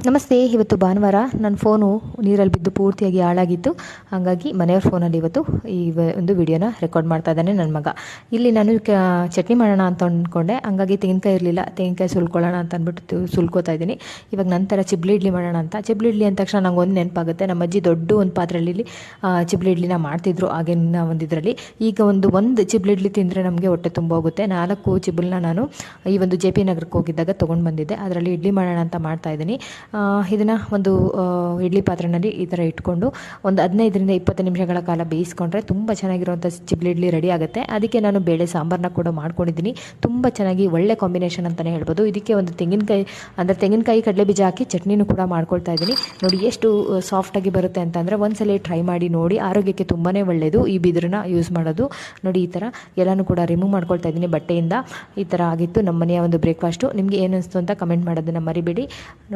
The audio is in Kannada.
ನಮಸ್ತೆ. ಇವತ್ತು ಭಾನುವಾರ. ನನ್ನ ಫೋನು ನೀರಲ್ಲಿ ಬಿದ್ದು ಪೂರ್ತಿಯಾಗಿ ಹಾಳಾಗಿತ್ತು. ಹಾಗಾಗಿ ಮನೆಯವ್ರ ಫೋನಲ್ಲಿ ಇವತ್ತು ಈ ಒಂದು ವಿಡಿಯೋನ ರೆಕಾರ್ಡ್ ಮಾಡ್ತಾ ಇದ್ದಾನೆ ನನ್ನ ಮಗ. ಇಲ್ಲಿ ನಾನು ಚಟ್ನಿ ಮಾಡೋಣ ಅಂತ ಅಂದ್ಕೊಂಡೆ. ಹಂಗಾಗಿ ತೆಂಗಿನಕಾಯಿ ಇರಲಿಲ್ಲ, ತೆಂಗಿನಕಾಯಿ ಸುಲ್ಕೊಳ್ಳೋಣ ಅಂತ ಅಂದ್ಬಿಟ್ಟು ಸುಲ್ಕೋತಾ ಇದ್ದೀನಿ. ಇವಾಗ ನಂತರ ಚಿಬ್ಲಿ ಇಡ್ಲಿ ಮಾಡೋಣ ಅಂತ. ಚಿಬ್ಲಿ ಇಡ್ಲಿ ಅಂದ ತಕ್ಷಣ ನಂಗೆ ಒಂದು ನೆನಪಾಗುತ್ತೆ. ನಮ್ಮ ಅಜ್ಜಿ ದೊಡ್ಡ ಒಂದು ಪಾತ್ರೆಯಲ್ಲಿ ಚಿಬ್ಲಿ ಇಡ್ಲಿನ ಮಾಡ್ತಿದ್ರು ಆಗಿನ ಒಂದು ಇದರಲ್ಲಿ. ಈಗ ಒಂದು ಚಿಬ್ಲಿ ಇಡ್ಲಿ ತಿಂದರೆ ನಮಗೆ ಹೊಟ್ಟೆ ತುಂಬ ಹೋಗುತ್ತೆ. 4 ಚಿಬ್ಲನ್ನ ನಾನು ಈ ಒಂದು JP ನಗರಕ್ಕೆ ಹೋಗಿದ್ದಾಗ ತೊಗೊಂಡು ಬಂದಿದ್ದೆ. ಅದರಲ್ಲಿ ಇಡ್ಲಿ ಮಾಡೋಣ ಅಂತ ಮಾಡ್ತಾಯಿದ್ದೀನಿ. ಇದನ್ನು ಒಂದು ಇಡ್ಲಿ ಪಾತ್ರೆಯಲ್ಲಿ ಈ ಥರ ಇಟ್ಕೊಂಡು ಒಂದು 15ರಿಂದ 20 ನಿಮಿಷಗಳ ಕಾಲ ಬೇಯಿಸ್ಕೊಂಡ್ರೆ ತುಂಬ ಚೆನ್ನಾಗಿರುವಂಥ ಚಿಬ್ಲಿ ಇಡ್ಲಿ ರೆಡಿ ಆಗುತ್ತೆ. ಅದಕ್ಕೆ ನಾನು ಬೇಳೆ ಸಾಂಬಾರನ್ನ ಕೂಡ ಮಾಡ್ಕೊಂಡಿದ್ದೀನಿ. ತುಂಬ ಚೆನ್ನಾಗಿ ಒಳ್ಳೆ ಕಾಂಬಿನೇಷನ್ ಅಂತಲೇ ಹೇಳ್ಬೋದು. ಇದಕ್ಕೆ ಒಂದು ತೆಂಗಿನಕಾಯಿ ಕಡಲೆ ಬೀಜ ಹಾಕಿ ಚಟ್ನಿನೂ ಕೂಡ ಮಾಡ್ಕೊಳ್ತಾ ಇದ್ದೀನಿ. ನೋಡಿ ಎಷ್ಟು ಸಾಫ್ಟಾಗಿ ಬರುತ್ತೆ ಅಂತಂದರೆ ಒಂದ್ಸಲ ಟ್ರೈ ಮಾಡಿ ನೋಡಿ. ಆರೋಗ್ಯಕ್ಕೆ ತುಂಬಾ ಒಳ್ಳೆಯದು ಈ ಬಿದಿರನ್ನ ಯೂಸ್ ಮಾಡೋದು. ನೋಡಿ ಈ ಥರ ಎಲ್ಲನೂ ಕೂಡ ರಿಮೂವ್ ಮಾಡ್ಕೊಳ್ತಾ ಇದ್ದೀನಿ ಬಟ್ಟೆಯಿಂದ. ಈ ಥರ ಆಗಿತ್ತು ನಮ್ಮ ಮನೆಯ ಒಂದು ಬ್ರೇಕ್ಫಾಸ್ಟು. ನಿಮಗೆ ಏನು ಅನಿಸ್ತು ಅಂತ ಕಮೆಂಟ್ ಮಾಡೋದನ್ನು ಮರಿಬೇಡಿ.